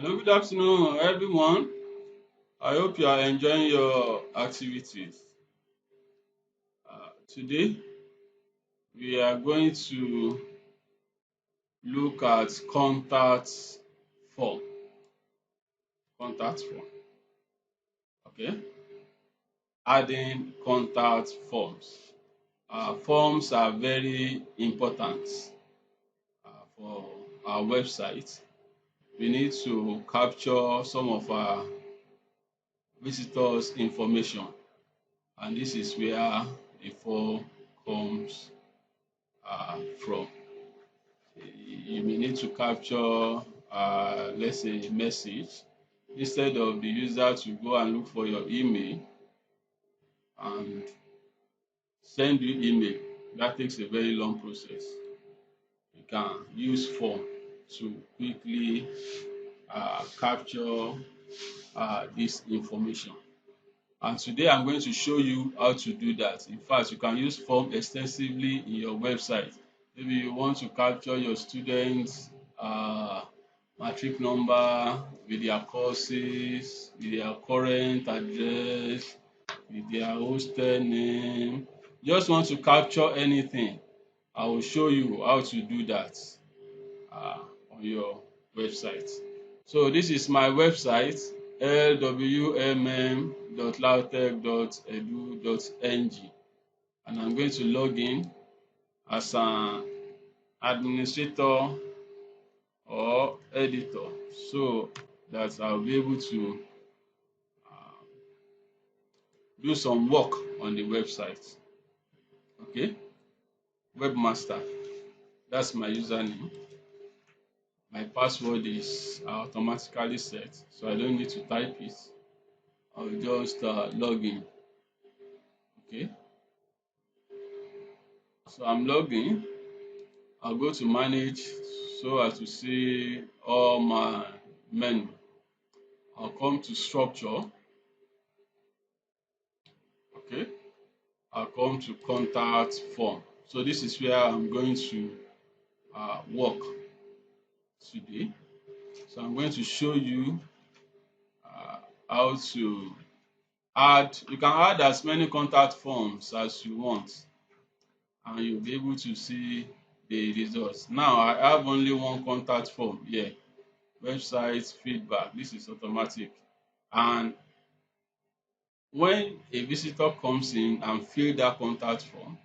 Hello, good afternoon, everyone. I hope you are enjoying your activities. Today, we are going to look at form. Contact form. Okay, adding contact forms. Forms are very important for our website. We need to capture some of our visitors' information, and this is where the form comes from. You may need to capture, let's say, a message instead of the user to go and look for your email and send you email. That takes a very long process. You can use form to quickly capture this information. And today I'm going to show you how to do that. In fact, you can use form extensively in your website. Maybe you want to capture your students' matric number with their courses, with their current address, with their hostel name. Just want to capture anything. I will show you how to do that uh, on your website. So this is my website, lwmm.lautech.edu.ng, and I'm going to log in as an administrator or editor so that I'll be able to uh, do some work on the website. Okay, webmaster, that's my username. My password is automatically set, so I don't need to type it. I'll just log in. Okay, so I'm logged in. I'll go to manage so as to see all my menu. I'll come to structure. Okay, I'll come to contact form. So this is where I'm going to work today. So I'm going to show you how to add. You can add as many contact forms as you want, and you'll be able to see the results. Now I have only one contact form here. Website feedback. This is automatic, and when a visitor comes in and fill that contact form,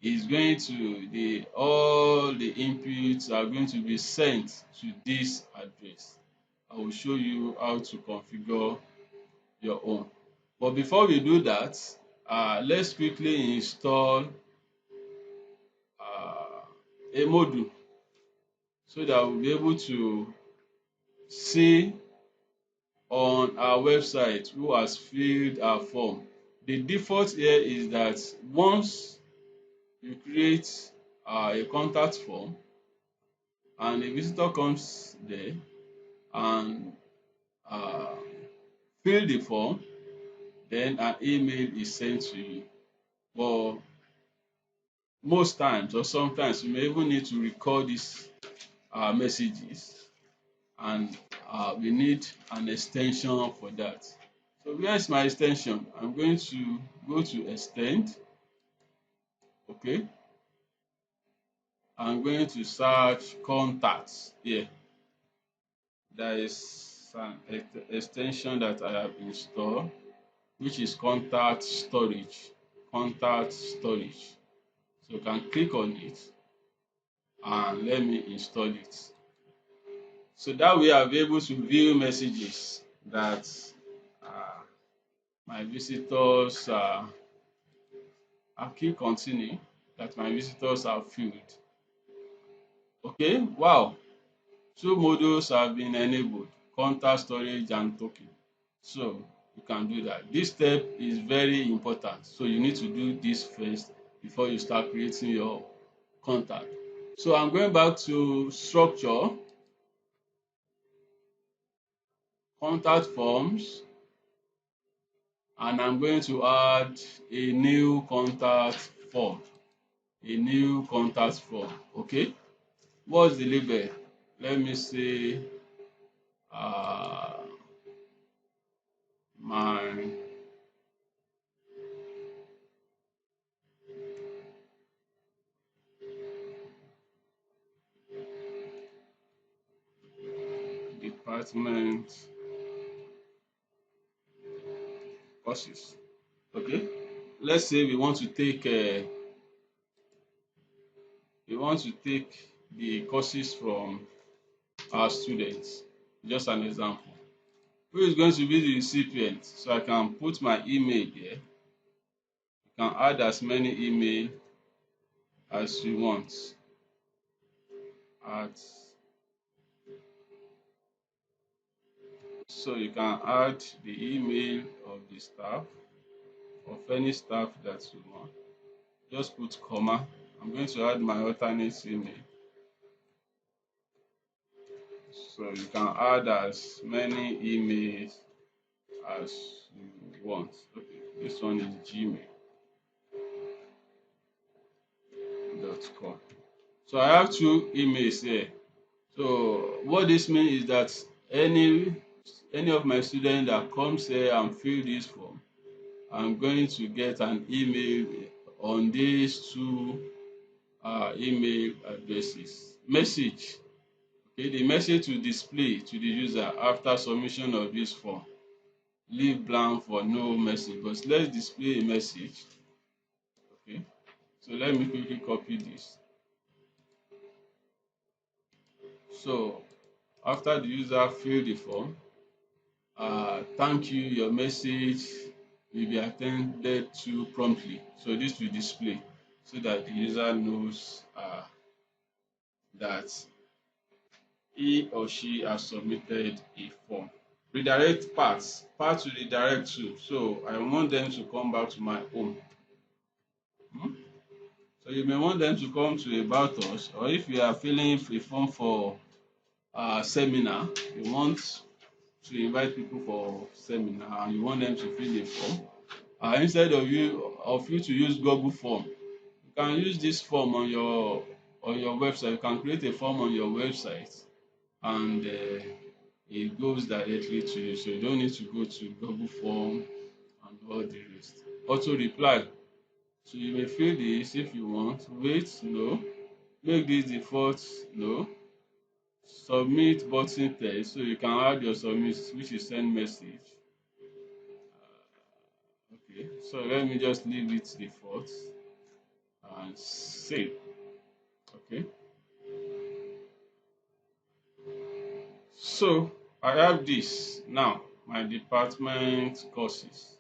is going to all the inputs are going to be sent to this address. I will show you how to configure your own. But before we do that, let's quickly install a module so that we'll be able to see on our website who has filled our form. The default here is that once you create a contact form and a visitor comes there and uh, fill the form, then an email is sent to you. But most times or sometimes you may even need to record these messages, and we need an extension for that. So where is my extension? I'm going to go to extend. Okay, I'm going to search contacts here. There is an extension that I have installed, which is contact storage. Contact storage. So you can click on it and let me install it. So that way I'll be able to view messages that uh, my visitors I'll click continue, that my visitors have filled. Okay, wow. Two modules have been enabled, contact storage and token. So you can do that. This step is very important. So you need to do this first before you start creating your contact. So I'm going back to structure, contact forms, and I'm going to add a new contact form. A new contact form. Okay. What's the label? Let me say uh, my department courses. Okay, let's say we want to take the courses from our students. Just an example. Who is going to be the recipient? So I can put my email here. You can add as many email as you want. Add. So you can add the email of the staff, of any staff that you want. Just put comma. I'm going to add my alternate email. So you can add as many emails as you want. Okay, this one is gmail.com. So I have two emails here. So what this means is that any of my students that comes here and fill this form, I'm going to get an email on these two email addresses. Message. Okay, the message to display to the user after submission of this form. Leave blank for no message, but let's display a message. Okay, so let me quickly copy this. So after the user fill the form, thank you, your message will be attended to promptly. So this will display so that the user knows that he or she has submitted a form. Redirect paths. Path to redirect to. So I want them to come back to my home. So you may want them to come to About Us, or if you are filling a form for a seminar, you want to invite people for seminar and you want them to fill a form. Instead of you to use Google form, you can use this form on your website. You can create a form on your website and it goes directly to you. So you don't need to go to Google form and all the rest. Auto reply. So you may fill this if you want. Wait, no. Make this default, no. Submit button text. So you can add your submit, which is send message. Okay, so let me just leave it default and save. Okay, so I have this now, my department courses.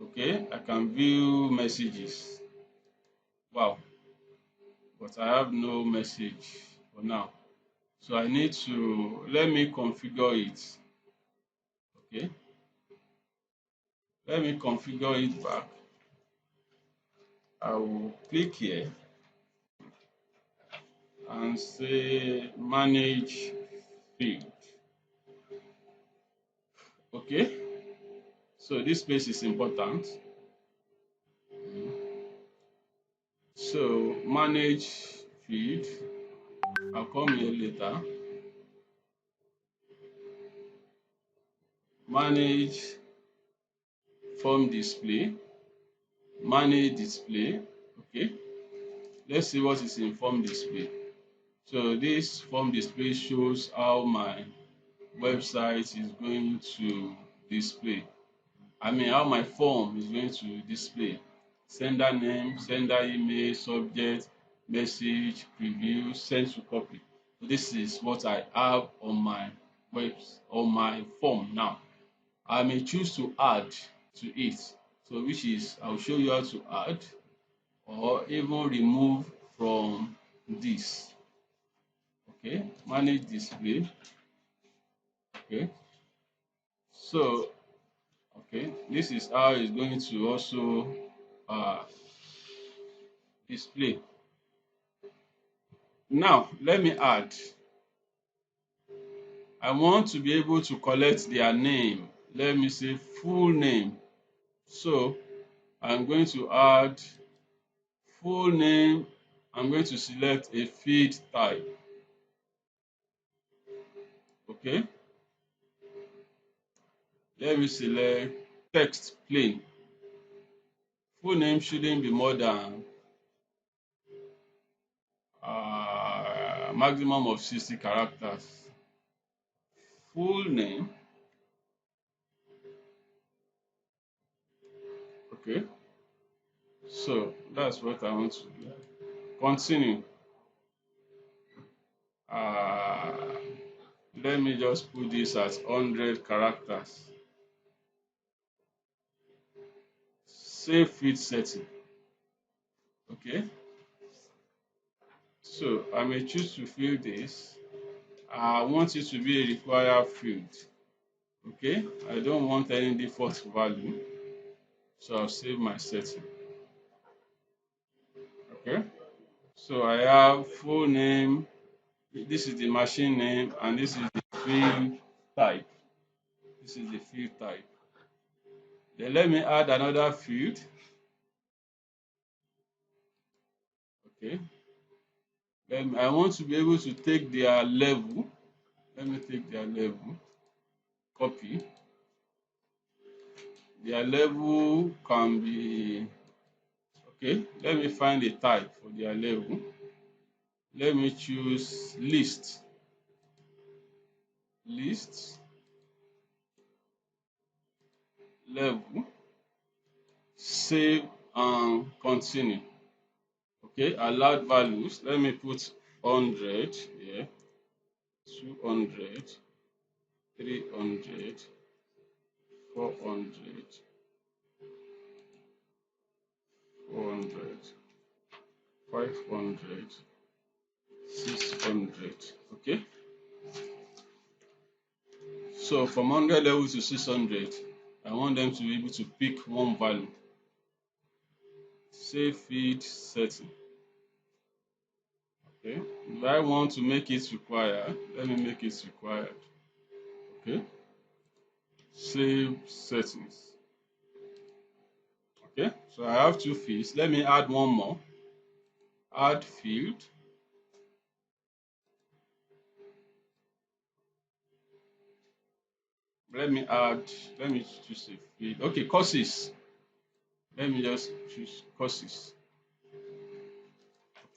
Okay, I can view messages. Wow, but I have no message for now. So I need to let me configure it. Okay, let me configure it back. I will click here and say manage field. Okay, so this space is important. So manage field. I'll come here later. Manage form display. Manage display. Okay. Let's see what is in form display. So this form display shows how my website is going to display. I mean how my form is going to display. Sender name, sender email, subject, message, preview, send to copy. So this is what I have on my form now. I may choose to add to it. So which is I'll show you how to add or even remove from this. Okay, manage display. Okay, so okay, this is how it's going to also uh, display. Now let me add. I want to be able to collect their name. Let me say full name. So I'm going to add full name. I'm going to select a field type. Okay. Let me select text plain. Full name shouldn't be more than maximum of 60 characters. Full name. Okay. So that's what I want to do. Continue. Let me just put this as 100 characters. Save field setting. Okay. So I may choose to fill this. I want it to be a required field. Okay. I don't want any default value. So I'll save my setting. Okay. So I have full name. This is the machine name, and this is the field type. This is the field type. Then let me add another field. Okay. Then I want to be able to take their level. Let me take their level. Copy. Their level can be, okay, let me find a type for their level. Let me choose list. List. Level. Save and continue. Okay, allowed values. Let me put 100 here, 200, 300, 400, 400, 500, 600. Okay. So from 100 level to 600, I want them to be able to pick one value. Save field setting. Okay. If I want to make it required, let me make it required. Okay. Save settings. Okay. So I have two fields. Let me add one more. Add field. Let me choose a field. Okay, courses. Let me just choose courses.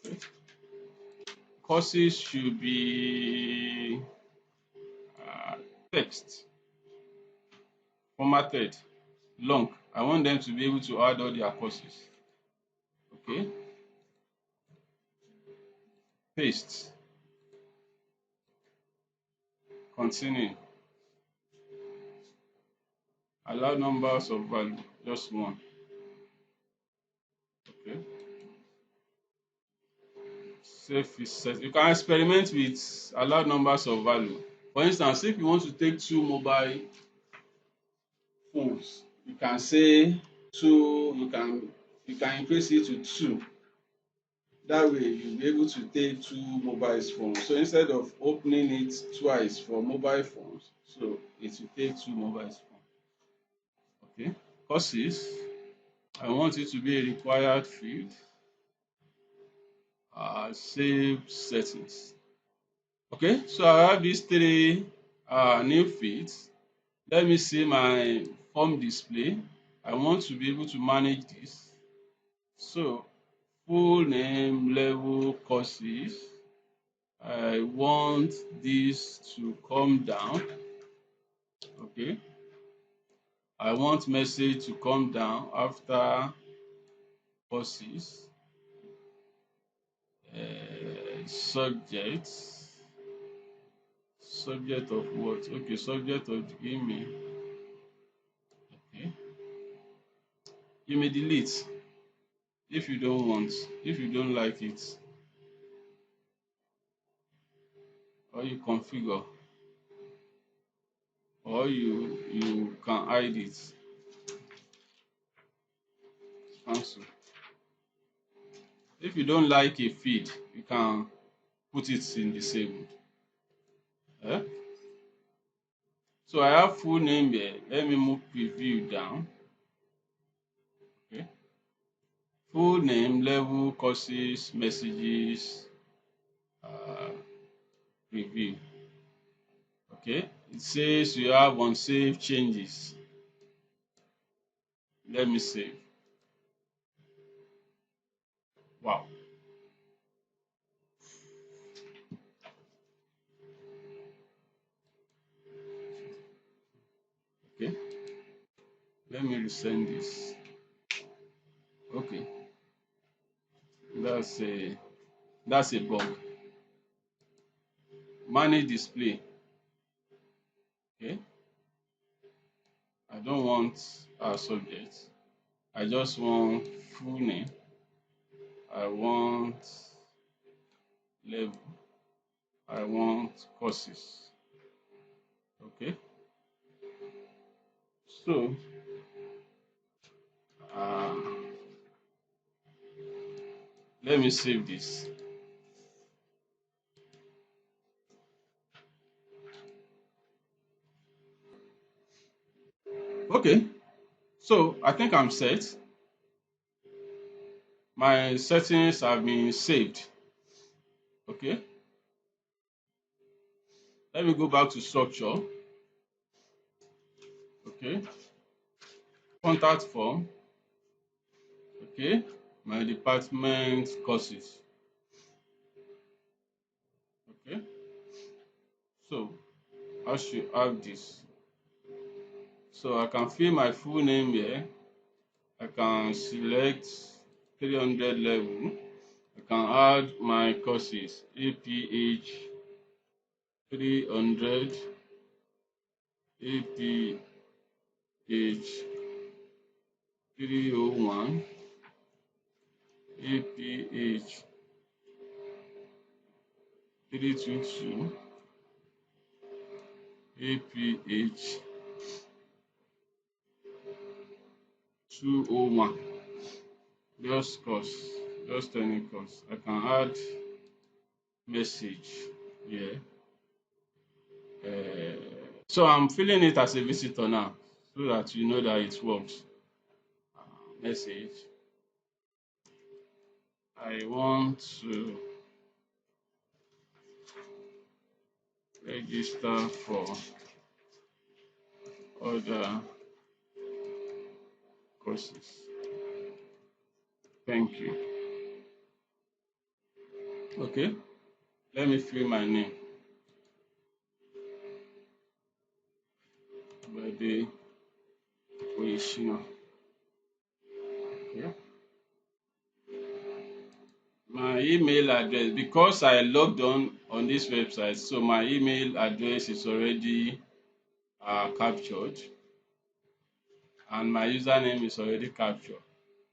Okay. Courses should be text, formatted, long. I want them to be able to add all their courses. Okay. Paste. Continue. Allow numbers of value, just one. Okay. Save is set. You can experiment with allowed numbers of value. For instance, if you want to take two mobile phones, you can say two, you can increase it to two. That way you'll be able to take two mobile phones. So instead of opening it twice for mobile phones, so it will take two mobile phones. Okay. Courses, I want it to be a required field. Save settings. Okay, so I have these three new fields. Let me see my form display. I want to be able to manage this. So full name, level, courses. I want this to come down. Okay. I want message to come down after courses. Subject. Subject of what? Okay, subject of the email. Okay. You may delete if you don't want, if you don't like it, or you configure, or you can hide it. Cancel. If you don't like a feed, you can put it in disabled. Eh? So I have full name here. Let me move preview down. Okay. Full name, level, courses, messages, preview. Okay, it says you have unsaved changes. Let me save. Wow. Okay, let me resend this. Okay, that's a bug. Manage display. Okay, I don't want our subject. I just want full name. I want level. I want courses. Okay, so uh, let me save this. Okay, so I think I'm set. My settings have been saved. Okay, let me go back to structure. Okay, contact form. Okay, my department courses. Okay, so I should have this. So I can fill my full name here. I can select 300 level. I can add my courses APH 300, APH 301, APH 322, APH 201. Just course, just any course. I can add message here. So I'm filling it as a visitor now so that you know that it works. Message. I want to register for other courses. Thank you. Okay, let me fill my name. Bade Oyeshina. Okay. My email address, because I logged on this website, so my email address is already captured and my username is already captured.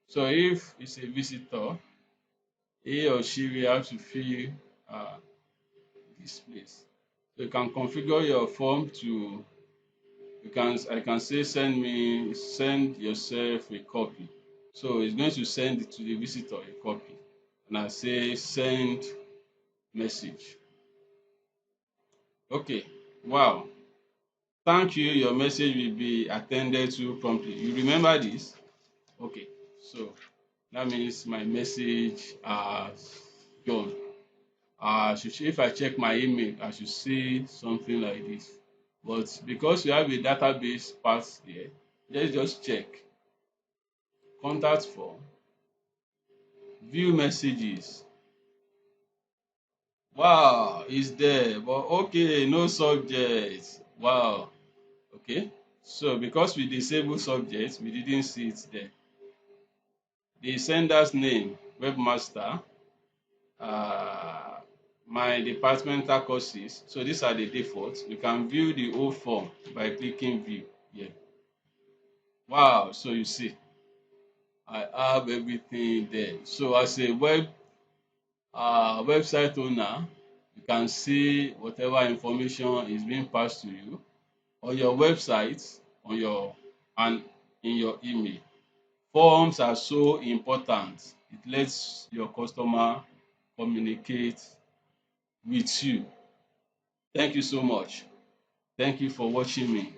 So if it's a visitor, he or she will have to fill uh, this place. So you can configure your form to, I can say send yourself a copy. So it's going to send it to the visitor a copy. And I say send message. Okay, wow. Thank you. Your message will be attended to promptly. You remember this? Okay, so that means my message has gone. If I check my email, I should see something like this. But because you have a database part here, let's just check. Contact form, view messages. Wow, it's there, but okay, no subject. Wow, okay. So because we disable subjects, we didn't see it there. The sender's name, webmaster, uh, my departmental courses. So these are the defaults. We can view the whole form by clicking view here. Wow, so you see, I have everything there. So as a website owner, you can see whatever information is being passed to you on your website, on your and in your email. Forms are so important. It lets your customer communicate with you. Thank you so much. Thank you for watching me.